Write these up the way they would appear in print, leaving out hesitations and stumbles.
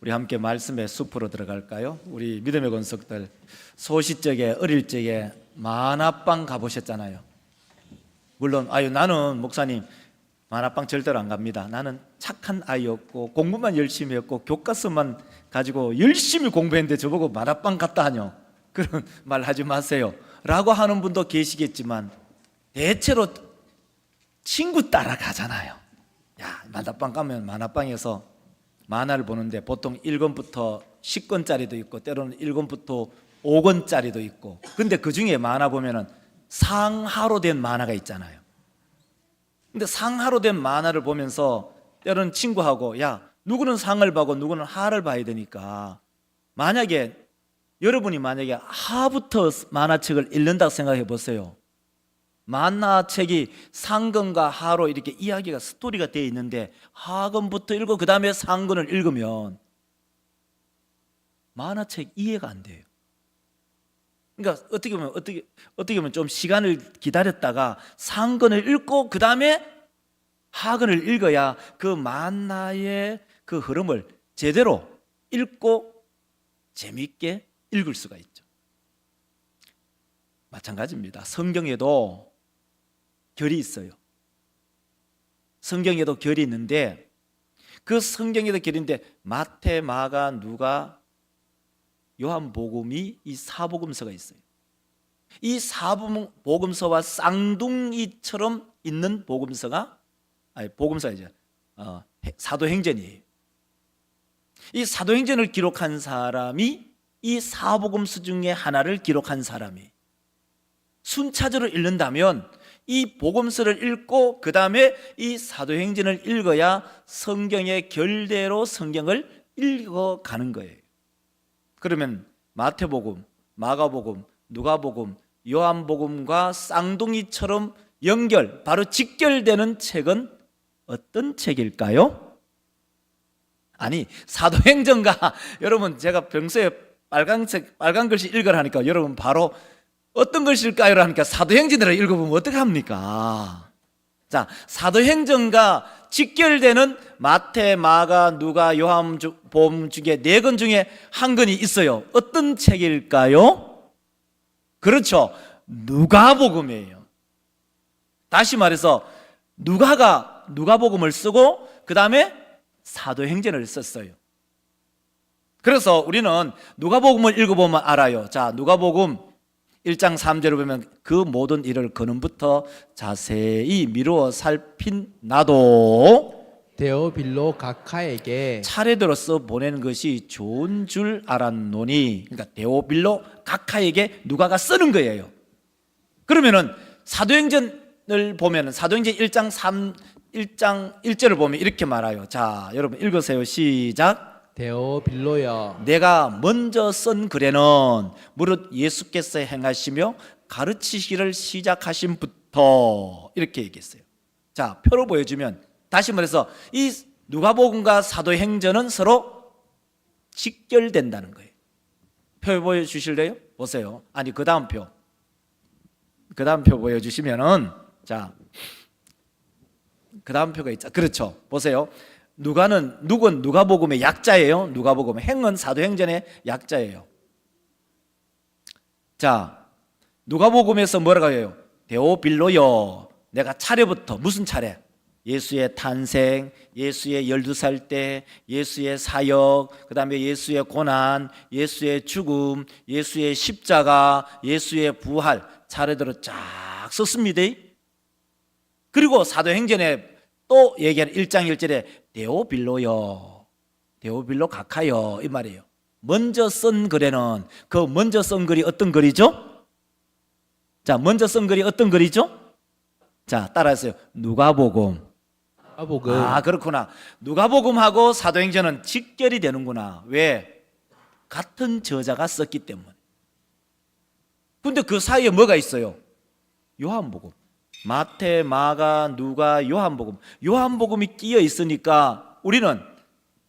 우리 함께 말씀의 숲으로 들어갈까요? 우리 믿음의 권속들 소시적에 어릴 적에 만화방 가보셨잖아요. 물론 나는 목사님 만화방 절대로 안 갑니다. 나는 착한 아이였고 공부만 열심히 했고 교과서만 가지고 열심히 공부했는데 저보고 만화방 갔다 하뇨. 그런 말 하지 마세요 라고 하는 분도 계시겠지만 대체로 친구 따라가잖아요. 야, 만화방 가면 만화방에서 만화를 보는데 보통 1권부터 10권짜리도 있고 때로는 1권부터 5권짜리도 있고, 근데 그 중에 만화 보면은 상하로 된 만화가 있잖아요. 근데 상하로 된 만화를 보면서 때로는 친구하고 야, 누구는 상을 봐고 누구는 하를 봐야 되니까 만약에 여러분이 하부터 만화책을 읽는다고 생각해 보세요. 만화책이 상권과 하로 이렇게 이야기가 스토리가 되어 있는데 하권부터 읽고 그 다음에 상권을 읽으면 만화책 이해가 안 돼요. 그러니까 어떻게 보면 좀 시간을 기다렸다가 상권을 읽고 그 다음에 하권을 읽어야 그 만화의 그 흐름을 제대로 읽고 재미있게 읽을 수가 있죠. 마찬가지입니다. 성경에도 결이 있어요. 성경에도 결이 있는데 그 성경에도 결인데 마태, 마가, 누가, 요한복음이 이 사복음서가 있어요. 이 사복음서와 쌍둥이처럼 있는 복음서이죠. 사도행전이에요. 이 사도행전을 기록한 사람이 이 사복음서 중에 하나를 기록한 사람이 순차적으로 읽는다면 이 복음서를 읽고 그 다음에 이 사도행전을 읽어야 성경의 결대로 성경을 읽어가는 거예요. 그러면 마태복음, 마가복음, 누가복음, 요한복음과 쌍둥이처럼 바로 직결되는 책은 어떤 책일까요? 사도행전과 여러분 제가 평소에 빨간 글씨 읽으라 하니까 여러분 바로 어떤 글씨일까요? 하니까 사도행전을 읽어보면 어떻게 합니까? 자, 사도행전과 직결되는 마태, 마가, 누가, 요한복음 중에 4권 중에 한 권이 있어요. 어떤 책일까요? 그렇죠, 누가복음이에요. 다시 말해서 누가복음을 쓰고 그 다음에 사도행전을 썼어요. 그래서 우리는 누가복음을 읽어보면 알아요. 자, 누가복음 1장 3절을 보면 그 모든 일을 근원부터 자세히 미루어 살핀 나도 데오빌로 각하에게 차례들어서 보내는 것이 좋은 줄 알았노니. 그러니까 데오빌로 각하에게 누가가 쓰는 거예요. 그러면은 사도행전을 보면 사도행전 1장 1절을 보면 이렇게 말해요. 자, 여러분 읽으세요. 시작. 데오빌로여, 내가 먼저 쓴 글에는 무릇 예수께서 행하시며 가르치시기를 시작하신부터 이렇게 얘기했어요. 자, 표로 보여주면 다시 말해서 이 누가복음과 사도행전은 서로 직결된다는 거예요. 표 보여주실래요? 보세요. 그 다음 표 보여주시면은, 자, 그 다음 표가 있죠. 그렇죠. 보세요. 누가복음의 약자예요. 누가복음, 행은 사도행전의 약자예요. 자, 누가복음에서 뭐라고 해요? 데오빌로여, 내가 차례부터, 무슨 차례? 예수의 탄생, 예수의 12살 때, 예수의 사역, 그 다음에 예수의 고난, 예수의 죽음, 예수의 십자가, 예수의 부활, 차례대로 쫙 썼습니다. 그리고 사도행전에 또 얘기하는 1장 1절에 데오빌로여, 데오빌로 각하여 이 말이에요. 먼저 쓴 글에는, 그 먼저 쓴 글이 어떤 글이죠? 자, 먼저 쓴 글이 어떤 글이죠? 자, 따라하세요. 누가복음. 그렇구나. 누가복음하고 사도행전은 직결이 되는구나. 왜? 같은 저자가 썼기 때문에. 근데 그 사이에 뭐가 있어요? 요한복음. 마태, 마가, 누가, 요한복음이 끼어 있으니까 우리는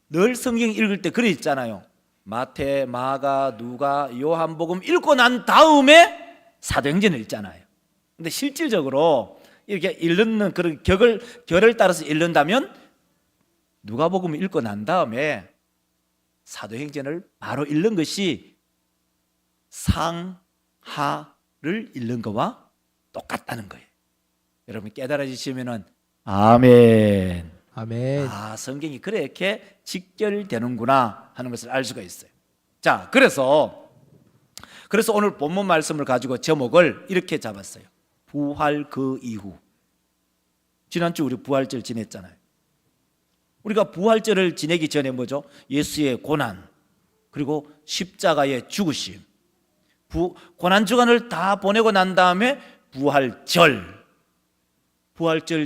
늘 성경 읽을 때 그래 있잖아요. 마태, 마가, 누가, 요한복음 읽고 난 다음에 사도행전을 읽잖아요. 근데 실질적으로 이렇게 읽는 그런 결을 따라서 읽는다면 누가복음을 읽고 난 다음에 사도행전을 바로 읽는 것이 상하를 읽는 것과 똑같다는 거예요. 여러분 깨달아지시면은 아멘. 아멘. 성경이 그렇게 직결되는구나 하는 것을 알 수가 있어요. 자, 그래서 오늘 본문 말씀을 가지고 제목을 이렇게 잡았어요. 부활 그 이후. 지난주 우리 부활절 지냈잖아요. 우리가 부활절을 지내기 전에 뭐죠? 예수의 고난, 그리고 십자가의 죽으심, 고난 주간을 다 보내고 난 다음에 부활절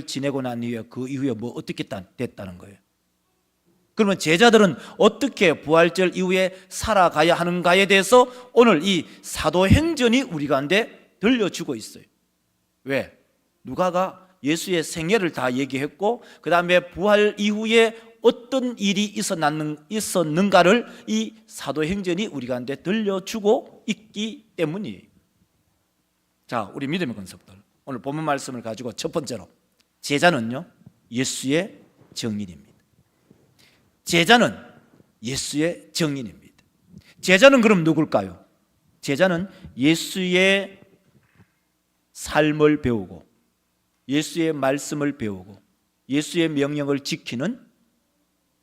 지내고 난 이후에 그 이후에 뭐 어떻게 됐다는 거예요? 그러면 제자들은 어떻게 부활절 이후에 살아가야 하는가에 대해서 오늘 이 사도행전이 우리 가운데 들려주고 있어요. 왜? 누가가 예수의 생애를 다 얘기했고 그 다음에 부활 이후에 어떤 일이 있었는가를 이 사도행전이 우리 가운데 들려주고 있기 때문이에요. 자, 우리 믿음의 권속들, 오늘 본문 말씀을 가지고 첫 번째로, 제자는요 예수의 증인입니다. 제자는 예수의 증인입니다. 제자는 그럼 누굴까요? 제자는 예수의 삶을 배우고 예수의 말씀을 배우고 예수의 명령을 지키는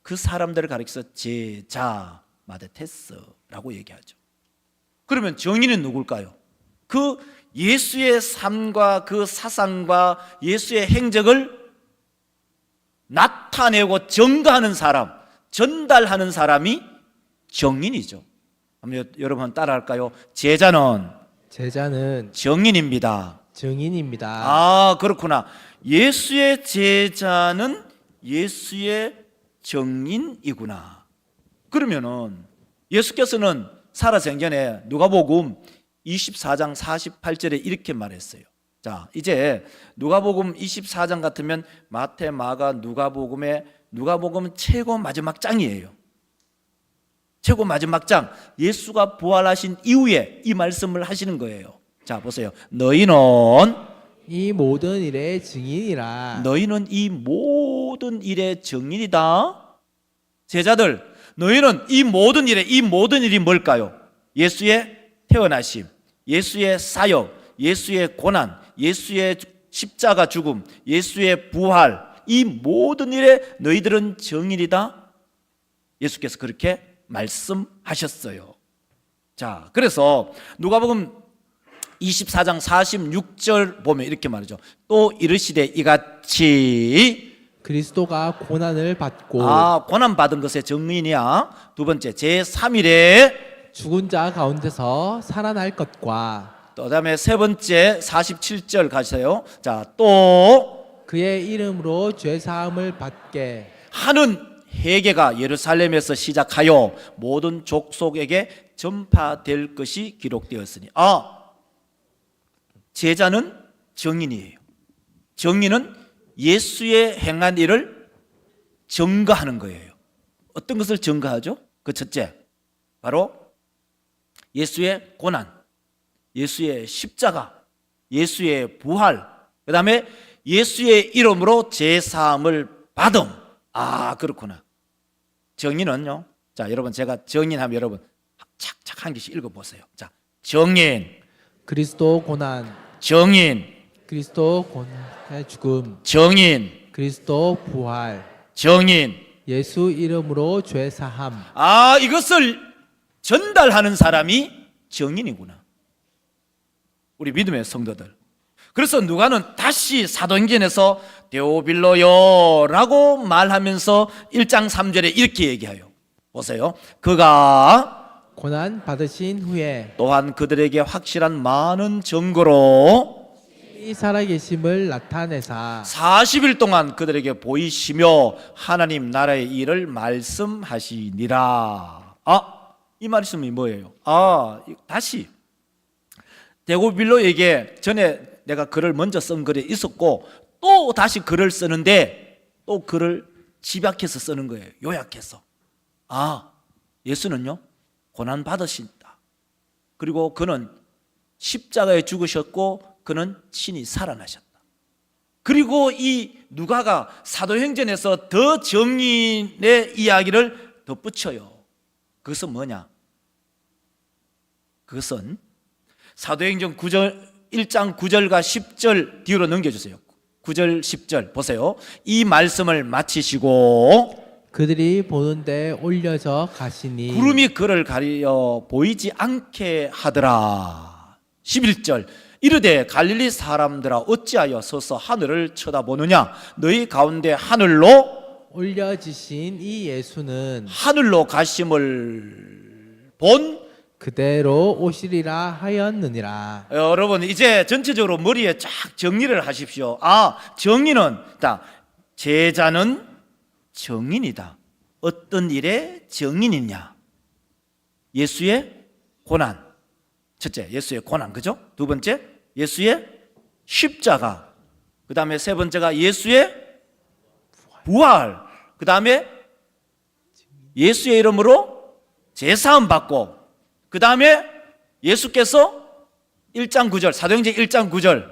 그 사람들을 가리켜서 제자 마데테스라고 얘기하죠. 그러면 증인은 누굴까요? 그 예수의 삶과 그 사상과 예수의 행적을 나타내고 증거하는 사람, 전달하는 사람이 증인이죠. 여러분 따라할까요? 제자는 증인입니다. 증인입니다. 그렇구나. 예수의 제자는 예수의 증인이구나. 그러면은 예수께서는 살아생전에 누가복음 24장 48절에 이렇게 말했어요. 자, 이제 누가복음 24장 같으면 마태, 마가, 누가복음은 최고 마지막 장이에요. 최고 마지막 장. 예수가 부활하신 이후에 이 말씀을 하시는 거예요. 자, 보세요. 너희는 이 모든 일의 증인이라. 너희는 이 모든 일의 증인이다. 제자들, 너희는 이 모든 일이 뭘까요? 예수의 태어나심, 예수의 사역, 예수의 고난, 예수의 십자가 죽음, 예수의 부활, 이 모든 일에 너희들은 증인이다. 예수께서 그렇게 말씀하셨어요. 자, 그래서 누가복음 24장 46절 보면 이렇게 말하죠. 또 이르시되 이같이 그리스도가 고난을 받고 고난 받은 것의 증인이야. 두 번째, 제3일에 죽은 자 가운데서 살아날 것과 또 다음에 세 번째 47절 가세요. 자, 또 그의 이름으로 죄 사함을 받게 하는 회개가 예루살렘에서 시작하여 모든 족속에게 전파될 것이 기록되었으니. 제자는 증인이에요. 증인은 예수의 행한 일을 증거하는 거예요. 어떤 것을 증거하죠? 그 첫째, 바로 예수의 고난, 예수의 십자가, 예수의 부활, 그 다음에 예수의 이름으로 제사함을 받음. 그렇구나. 증인은요, 자, 여러분 제가 증인하면 여러분 착착 한 개씩 읽어보세요. 자, 증인, 그리스도 고난, 증인, 그리스도 고난의 죽음, 증인, 그리스도 부활, 증인. 예수 이름으로 죄 사함. 이것을 전달하는 사람이 증인이구나. 우리 믿음의 성도들. 그래서 누가는 다시 사도행전에서 데오빌로요라고 말하면서 1장 3절에 이렇게 얘기해요. 보세요. 그가 고난 받으신 후에 또한 그들에게 확실한 많은 증거로 이 살아계심을 나타내사 40일 동안 그들에게 보이시며 하나님 나라의 일을 말씀하시니라. 이 말씀이 뭐예요? 다시 데오빌로에게 전에 내가 글을 먼저 쓴 글이 있었고 또 다시 글을 쓰는데 또 글을 집약해서 쓰는 거예요. 요약해서. 예수는요 고난 받으신다. 그리고 그는 십자가에 죽으셨고 그는 친히 살아나셨다. 그리고 이 누가가 사도행전에서 더 증인의 이야기를 덧붙여요. 그것은 뭐냐? 그것은 사도행전 1장 9절과 10절 뒤로 넘겨주세요. 9절 10절 보세요. 이 말씀을 마치시고 그들이 보는데 올려져 가시니 구름이 그를 가리어 보이지 않게 하더라. 11절 이르되 갈릴리 사람들아 어찌하여 서서 하늘을 쳐다보느냐? 너희 가운데 하늘로 올려지신 이 예수는 하늘로 가심을 본 그대로 오시리라 하였느니라. 여러분 이제 전체적으로 머리에 쫙 정리를 하십시오. 정의는 제자는 정인이다. 어떤 일의 정인이냐? 예수의 고난. 첫째, 예수의 고난, 그죠? 두 번째, 예수의 십자가. 그 다음에 세 번째가 예수의 부활. 그 다음에 예수의 이름으로 제사함 받고, 그 다음에 예수께서 1장 9절, 사도행전 1장 9절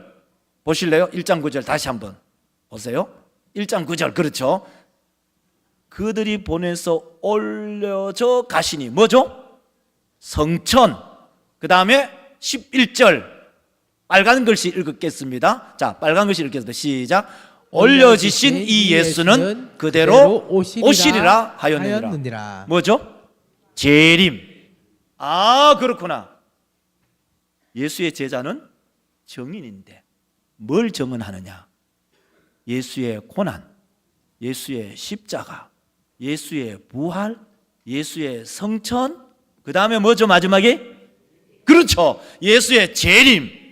보실래요? 1장 9절 다시 한번 보세요. 1장 9절, 그렇죠? 그들이 보내서 올려져 가시니 뭐죠? 성천. 그 다음에 11절 빨간 글씨 읽겠습니다. 자, 빨간 글씨 읽겠습니다. 시작. 올려지신 이 예수는 그대로 오시리라 하였느니라. 뭐죠? 재림. 그렇구나. 예수의 제자는 정인인데 뭘 정언하느냐? 예수의 고난, 예수의 십자가, 예수의 부활, 예수의 성천, 그 다음에 뭐죠 마지막에? 그렇죠, 예수의 재림.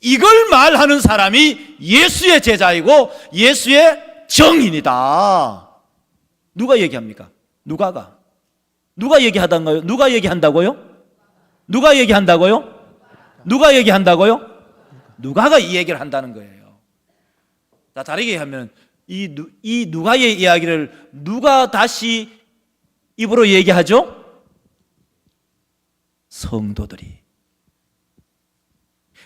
이걸 말하는 사람이 예수의 제자이고 예수의 정인이다. 누가 얘기합니까? 누가 얘기하던가요? 누가 얘기한다고요? 누가 얘기한다고요? 누가 얘기한다고요? 누가가 이 얘기를 한다는 거예요. 자, 다르게 하면 이 누가의 이야기를 누가 다시 입으로 얘기하죠? 성도들이.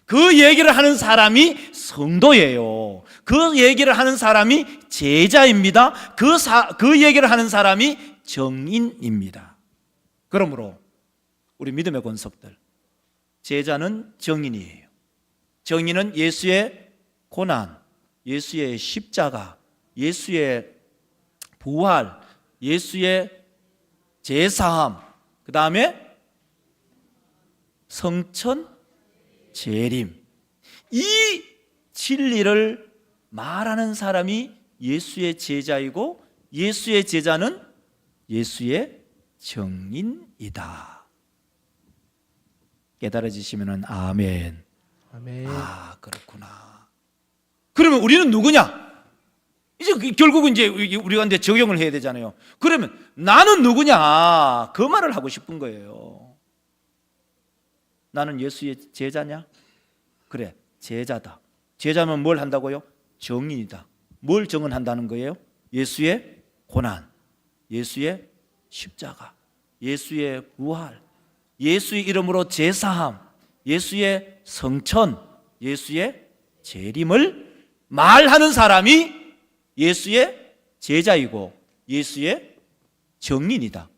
그 얘기를 하는 사람이 성도예요. 그 얘기를 하는 사람이 제자입니다. 그 얘기를 하는 사람이 정인입니다. 그러므로 우리 믿음의 권속들, 제자는 정인이에요. 정인은 예수의 고난, 예수의 십자가, 예수의 부활, 예수의 제사함, 그 다음에 성천, 재림, 이 진리를 말하는 사람이 예수의 제자이고 예수의 제자는 예수의 정인이다. 깨달아지시면 아멘. 아멘. 그렇구나. 그러면 우리는 누구냐? 이제 결국은 이제 우리가 이제 적용을 해야 되잖아요. 그러면 나는 누구냐? 그 말을 하고 싶은 거예요. 나는 예수의 제자냐? 그래, 제자다. 제자면 뭘 한다고요? 정인이다. 뭘 정언한다는 거예요? 예수의 고난, 예수의 십자가, 예수의 부활, 예수의 이름으로 제사함, 예수의 성천, 예수의 재림을 말하는 사람이 예수의 제자이고 예수의 정인이다.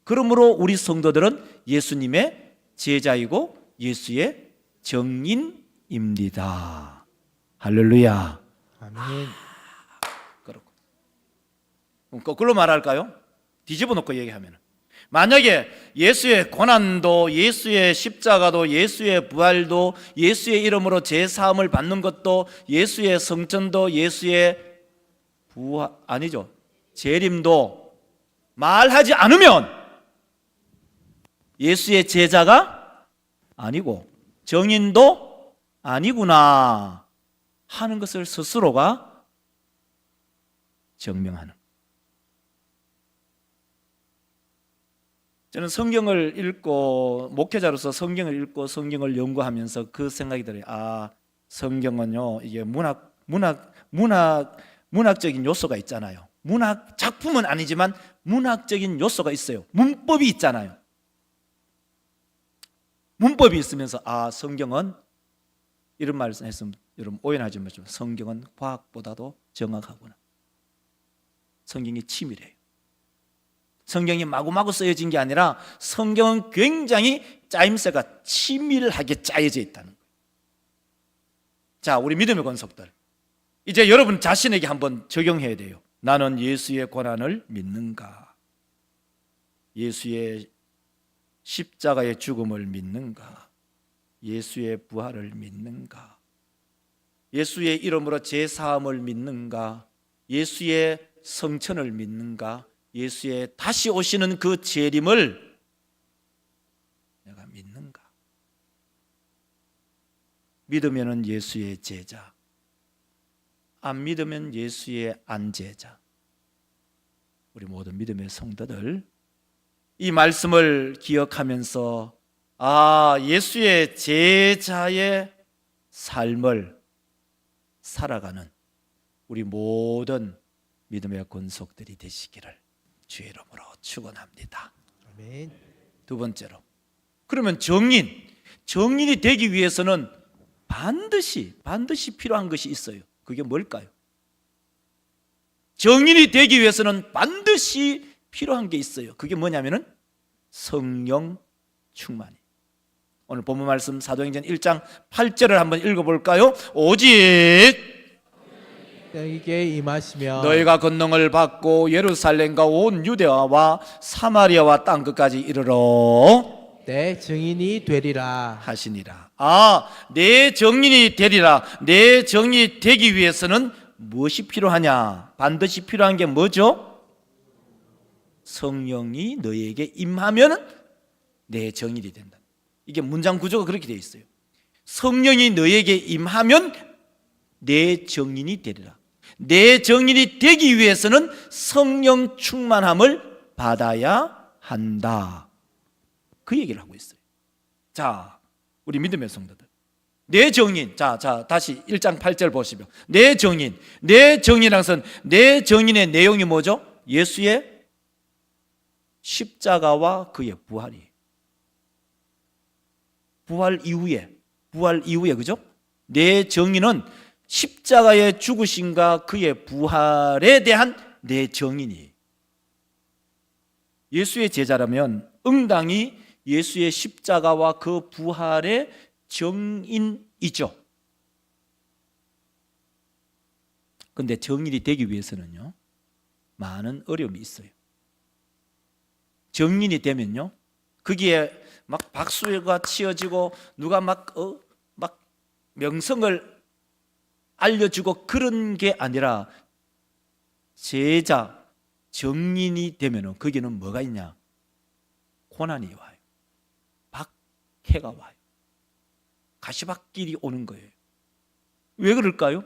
그러므로 우리 성도들은 예수님의 제자이고 예수의 정인입니다. 할렐루야. 아멘. 그렇고. 그럼 거꾸로 말할까요? 뒤집어 놓고 얘기하면, 만약에 예수의 고난도, 예수의 십자가도, 예수의 부활도, 예수의 이름으로 제사함을 받는 것도, 예수의 성천도, 예수의 부활 아니죠, 재림도 말하지 않으면 예수의 제자가 아니고 정인도 아니구나 하는 것을 스스로가 증명하는. 저는 성경을 읽고, 목회자로서 성경을 읽고 성경을 연구하면서 그 생각이 들어요. 성경은요, 이게 문학적인 요소가 있잖아요. 문학 작품은 아니지만 문학적인 요소가 있어요. 문법이 있잖아요. 문법이 있으면서 성경은, 이런 말을 했으면 여러분 오해하지 마시고, 성경은 과학보다도 정확하구나. 성경이 치밀해요. 성경이 마구마구 쓰여진 게 아니라 성경은 굉장히 짜임새가 치밀하게 짜여져 있다는 거예요. 자, 우리 믿음의 권속들, 이제 여러분 자신에게 한번 적용해야 돼요. 나는 예수의 고난을 믿는가? 예수의 십자가의 죽음을 믿는가? 예수의 부활을 믿는가? 예수의 이름으로 제 사함을 믿는가? 예수의 성천을 믿는가? 예수의 다시 오시는 그 재림을 내가 믿는가? 믿으면 예수의 제자, 안 믿으면 예수의 안제자. 우리 모든 믿음의 성도들, 이 말씀을 기억하면서 예수의 제자의 삶을 살아가는 우리 모든 믿음의 권속들이 되시기를 주의 이름으로 축원합니다. 아멘. 두 번째로, 그러면 정인이 되기 위해서는 반드시 필요한 것이 있어요. 그게 뭘까요? 정인이 되기 위해서는 반드시 필요한 게 있어요. 그게 뭐냐면은 성령 충만이. 오늘 본문 말씀 사도행전 1장 8절을 한번 읽어볼까요? 오직 너에게 임하시며 너희가 권능을 받고 예루살렘과 온 유대와와 사마리아와 땅끝까지 이르러 내 증인이 되리라. 하시니라. 내 정인이 되리라. 내 정인이 되기 위해서는 무엇이 필요하냐? 반드시 필요한 게 뭐죠? 성령이 너희에게 임하면 내 정인이 된다. 이게 문장 구조가 그렇게 되어 있어요. 성령이 너희에게 임하면 내 정인이 되리라. 내 정인이 되기 위해서는 성령 충만함을 받아야 한다. 그 얘기를 하고 있어요. 자, 우리 믿음의 성도들, 내 정인, 자 다시 1장 8절 보시면 내 정인이란 것은 내 정인의 내용이 뭐죠? 예수의 십자가와 그의 부활이에요. 부활 이후에 그죠? 내 정인은 십자가의 죽으심과 그의 부활에 대한 내 정인이에요. 예수의 제자라면 응당히 예수의 십자가와 그 부활의 정인이죠. 그런데 정인이 되기 위해서는요, 많은 어려움이 있어요. 정인이 되면요, 거기에 막 박수가 치어지고 누가 막 명성을 알려주고 그런 게 아니라 제자 정인이 되면은 거기는 뭐가 있냐? 고난이 와요. 박해가 와요. 가시밭길이 오는 거예요. 왜 그럴까요?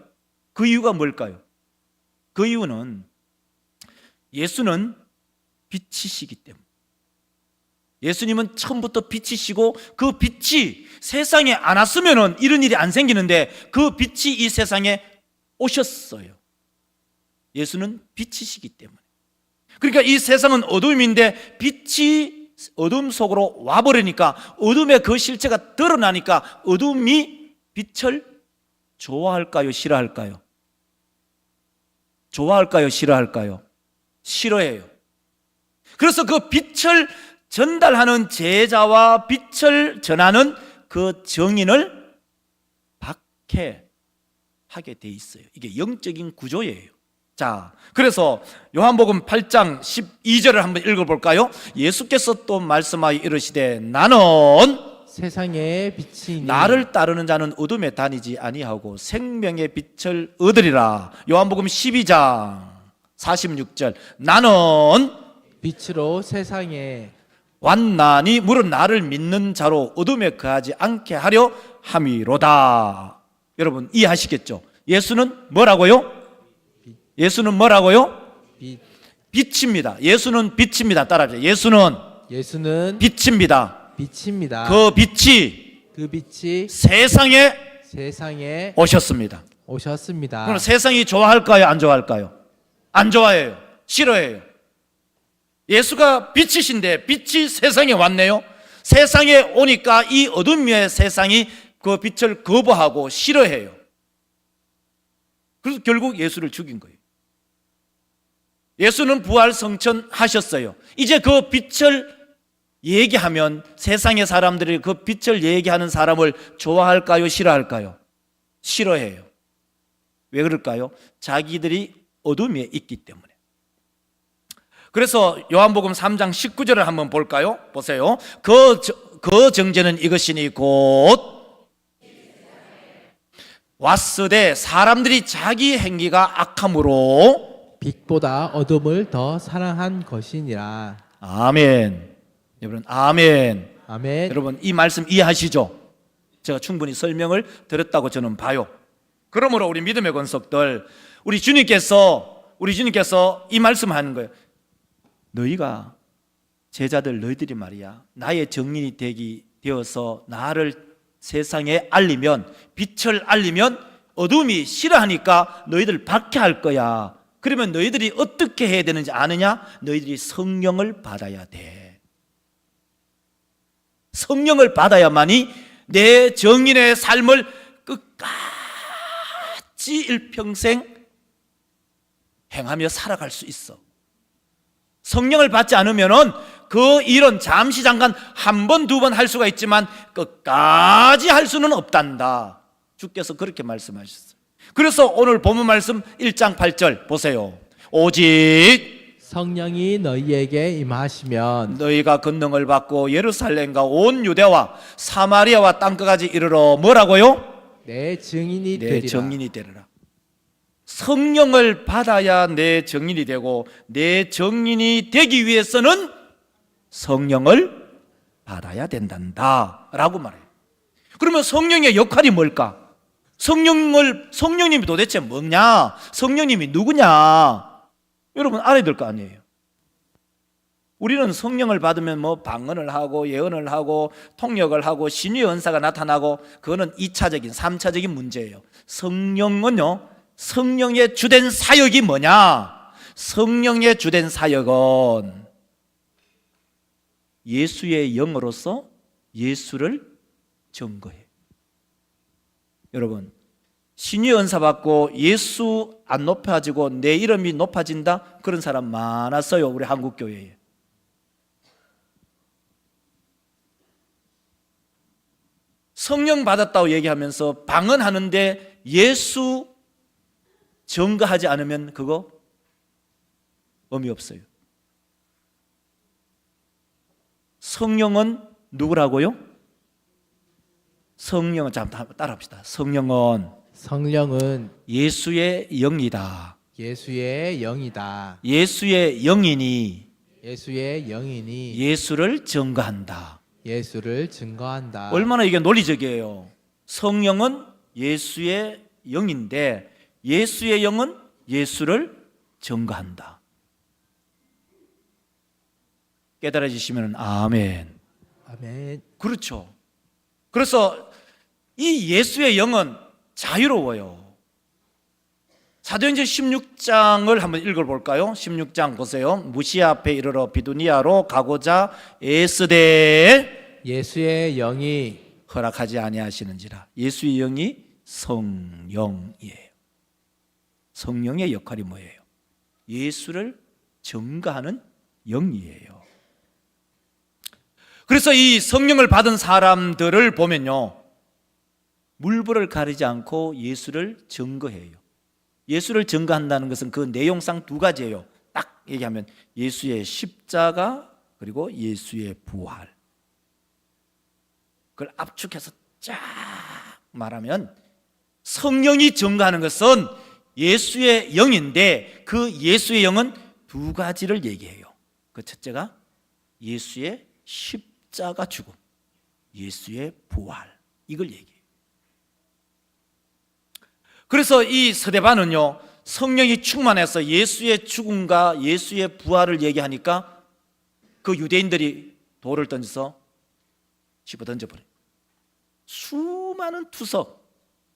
그 이유가 뭘까요? 그 이유는 예수는 빛이시기 때문에. 예수님은 처음부터 빛이시고 그 빛이 세상에 안 왔으면 이런 일이 안 생기는데 그 빛이 이 세상에 오셨어요. 예수는 빛이시기 때문에. 그러니까 이 세상은 어둠인데 빛이 어둠 속으로 와버리니까 어둠의 그 실체가 드러나니까 어둠이 빛을 좋아할까요? 싫어할까요? 좋아할까요? 싫어할까요? 싫어해요. 그래서 그 빛을 전달하는 제자와 빛을 전하는 그 정인을 박해하게 돼 있어요. 이게 영적인 구조예요. 자, 그래서 요한복음 8장 12절을 한번 읽어볼까요? 예수께서 또 말씀하여 이르시되 나는 세상의 빛이니 나를 따르는 자는 어둠에 다니지 아니하고 생명의 빛을 얻으리라. 요한복음 12장 46절 나는 빛으로 세상에 왔나니 물은 나를 믿는 자로 어둠에 거하지 않게 하려 함이로다. 여러분 이해하시겠죠? 예수는 뭐라고요? 예수는 뭐라고요? 빛입니다. 예수는 빛입니다. 따라하세요. 예수는 빛입니다. 빛입니다. 그 빛이 세상에 오셨습니다. 오셨습니다. 그럼 세상이 좋아할까요? 안 좋아할까요? 안 좋아해요. 싫어해요. 예수가 빛이신데 빛이 세상에 왔네요. 세상에 오니까 이 어둠의 세상이 그 빛을 거부하고 싫어해요. 그래서 결국 예수를 죽인 거예요. 예수는 부활 성천하셨어요. 이제 그 빛을 얘기하면 세상의 사람들이 그 빛을 얘기하는 사람을 좋아할까요? 싫어할까요? 싫어해요. 왜 그럴까요? 자기들이 어둠에 있기 때문에. 그래서 요한복음 3장 19절을 한번 볼까요? 보세요. 그 정죄는 이것이니 곧 왔으되 사람들이 자기 행위가 악함으로 빛보다 어둠을 더 사랑한 것이니라. 아멘. 여러분 아멘. 아멘. 여러분 이 말씀 이해하시죠? 제가 충분히 설명을 드렸다고 저는 봐요. 그러므로 우리 믿음의 권속들, 우리 주님께서 이 말씀하는 거예요. 너희가 제자들 너희들이 말이야 나의 증인이 되어서 나를 세상에 알리면, 빛을 알리면 어둠이 싫어하니까 너희들 박해할 거야. 그러면 너희들이 어떻게 해야 되는지 아느냐? 너희들이 성령을 받아야 돼. 성령을 받아야만이 내 정인의 삶을 끝까지 일평생 행하며 살아갈 수 있어. 성령을 받지 않으면은 그 일은 잠시 잠깐 한 번, 두 번 할 수가 있지만 끝까지 할 수는 없단다. 주께서 그렇게 말씀하셨어요. 그래서 오늘 본문 말씀 1장 8절 보세요. 오직 성령이 너희에게 임하시면 너희가 권능을 받고 예루살렘과 온 유대와 사마리아와 땅끝까지 이르러 뭐라고요? 내 증인이 내 되리라. 증인이 되리라. 성령을 받아야 내 증인이 되고, 내 증인이 되기 위해서는 성령을 받아야 된단다 라고 말해요. 그러면 성령의 역할이 뭘까? 성령님이 도대체 뭐냐? 성령님이 누구냐? 여러분 알아야 될 거 아니에요. 우리는 성령을 받으면 뭐 방언을 하고 예언을 하고 통역을 하고 신유의 은사가 나타나고, 그거는 2차적인 3차적인 문제예요. 성령은요, 성령의 주된 사역이 뭐냐? 성령의 주된 사역은 예수의 영으로서 예수를 증거해. 여러분, 신유의 은사 받고 예수 안 높아지고 내 이름이 높아진다? 그런 사람 많았어요, 우리 한국 교회에. 성령 받았다고 얘기하면서 방언하는데 예수 증거하지 않으면 그거 의미 없어요. 성령은 누구라고요? 성령은, 잠깐 따라합시다. 성령은 예수의 영이다. 예수의 영이다. 예수의 영이니 예수의 영이니 예수를 증거한다. 예수를 증거한다. 얼마나 이게 논리적이에요. 성령은 예수의 영인데 예수의 영은 예수를 증거한다. 깨달아지시면 아멘. 아멘. 그렇죠. 그래서 이 예수의 영은 자유로워요. 사도행전 16장을 한번 읽어볼까요? 16장 보세요. 무시아 앞에 이르러 비두니아로 가고자 애쓰되 예수의 영이 허락하지 아니하시는지라. 예수의 영이 성령이에요. 성령의 역할이 뭐예요? 예수를 증거하는 영이에요. 그래서 이 성령을 받은 사람들을 보면요, 물불을 가리지 않고 예수를 증거해요. 예수를 증거한다는 것은 그 내용상 두 가지예요. 딱 얘기하면 예수의 십자가 그리고 예수의 부활. 그걸 압축해서 쫙 말하면 성령이 증거하는 것은 예수의 영인데 그 예수의 영은 두 가지를 얘기해요. 그 첫째가 예수의 십자가 죽음, 예수의 부활, 이걸 얘기해요. 그래서 이 스데반은요, 성령이 충만해서 예수의 죽음과 예수의 부활을 얘기하니까 그 유대인들이 돌을 던져서 집어 던져버려요. 수많은 투석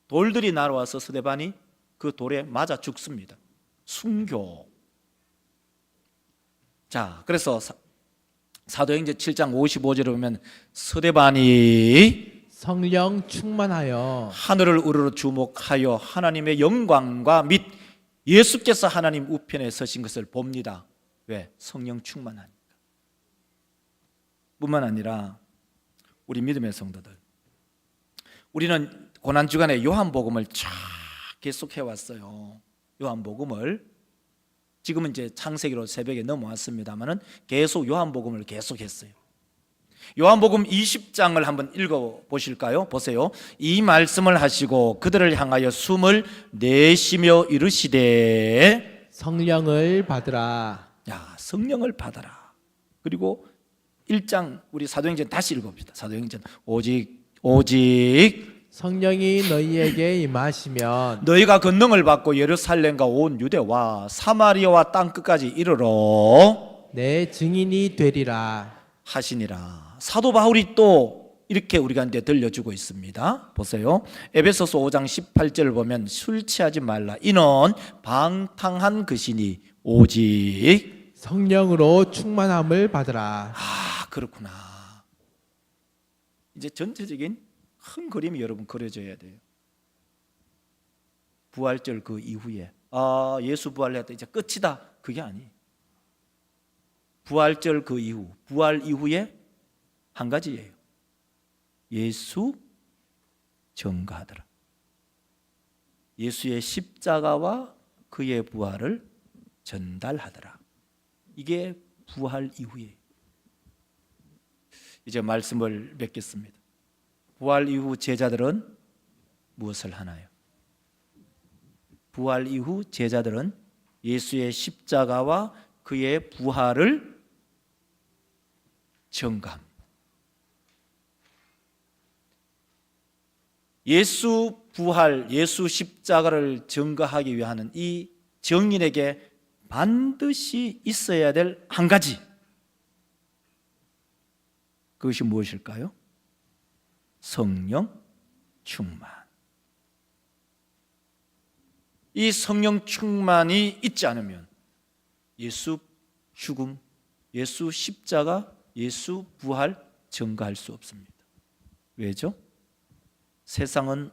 돌들이 날아와서 스데반이 그 돌에 맞아 죽습니다. 순교. 자, 그래서 사도행전 7장 55절에 보면 스데반이 성령 충만하여 하늘을 우러러 주목하여 하나님의 영광과 및 예수께서 하나님 우편에 서신 것을 봅니다. 왜? 성령 충만하니까. 뿐만 아니라 우리 믿음의 성도들, 우리는 고난주간에 요한복음을 쫙 계속해 왔어요. 요한복음을 지금은 이제 창세기로 새벽에 넘어왔습니다만은 계속 요한복음을 계속했어요. 요한복음 20장을 한번 읽어 보실까요? 보세요. 이 말씀을 하시고 그들을 향하여 숨을 내쉬며 이르시되 성령을 받으라. 야, 성령을 받아라. 그리고 1장 우리 사도행전 다시 읽어봅시다. 사도행전 오직 성령이 너희에게 임하시면 너희가 권능을 받고 예루살렘과 온 유대와 사마리아와 땅 끝까지 이르러 내 증인이 되리라. 하시니라. 사도 바울이 또 이렇게 우리한테 들려주고 있습니다. 보세요. 에베소서 5장 18절을 보면 술 취하지 말라. 이는 방탕한 것이니 오직 성령으로 충만함을 받으라. 아, 그렇구나. 이제 전체적인 큰 그림이 여러분 그려져야 돼요. 부활절 그 이후에 예수 부활했다 이제 끝이다. 그게 아니에요. 부활절 그 이후, 부활 이후에 한 가지예요. 예수 전가하더라. 예수의 십자가와 그의 부활을 전달하더라. 이게 부활 이후에 이제 말씀을 맺겠습니다. 부활 이후 제자들은 무엇을 하나요? 부활 이후 제자들은 예수의 십자가와 그의 부활을 전가합니다. 예수 부활, 예수 십자가를 전가하기 위한 이 정인에게 반드시 있어야 될 한 가지, 그것이 무엇일까요? 성령 충만. 이 성령 충만이 있지 않으면 예수 죽음, 예수 십자가, 예수 부활 전가할 수 없습니다. 왜죠? 세상은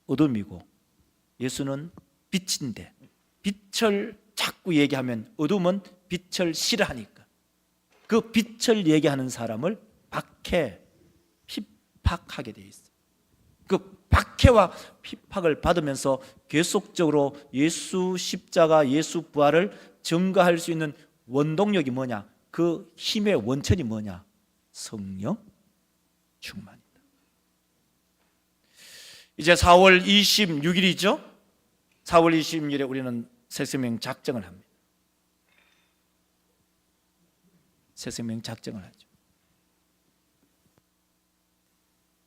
어둠이고 예수는 빛인데 빛을 자꾸 얘기하면 어둠은 빛을 싫어하니까 그 빛을 얘기하는 사람을 박해, 핍박하게 돼 있어요. 그 박해와 핍박을 받으면서 계속적으로 예수 십자가, 예수 부활을 전가할 수 있는 원동력이 뭐냐? 그 힘의 원천이 뭐냐? 성령 충만이다. 이제 4월 26일이죠. 4월 26일에 우리는 새생명 작정을 합니다. 새생명 작정을 하죠.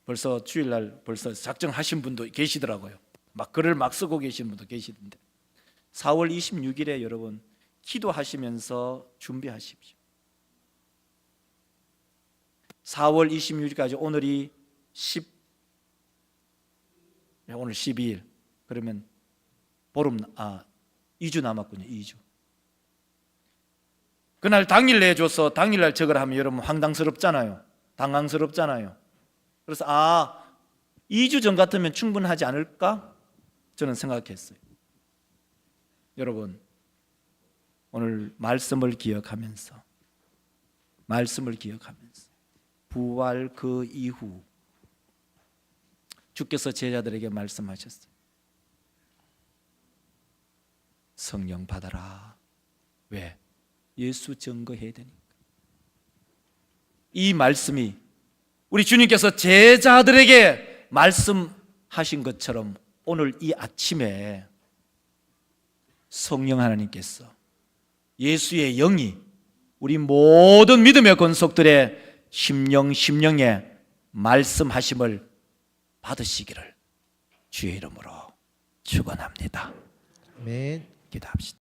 벌써 주일날 벌써 작정하신 분도 계시더라고요. 막 글을 막 쓰고 계신 분도 계시던데 4월 26일에 여러분 기도하시면서 준비하십시오. 4월 26일까지 오늘이 오늘 12일 그러면 보름 2주 남았군요. 2주. 그날 당일 내줘서 당일날 적으라 하면 여러분 황당스럽잖아요. 당황스럽잖아요. 그래서 2주 전 같으면 충분하지 않을까? 저는 생각했어요. 여러분 오늘 말씀을 기억하면서 부활 그 이후 주께서 제자들에게 말씀하셨어요. 성령 받아라. 왜? 예수 증거해야 되니까. 이 말씀이 우리 주님께서 제자들에게 말씀하신 것처럼 오늘 이 아침에 성령 하나님께서 예수의 영이 우리 모든 믿음의 권속들의 심령에 말씀하심을 받으시기를 주의 이름으로 축원합니다. 아멘. 기도합시다.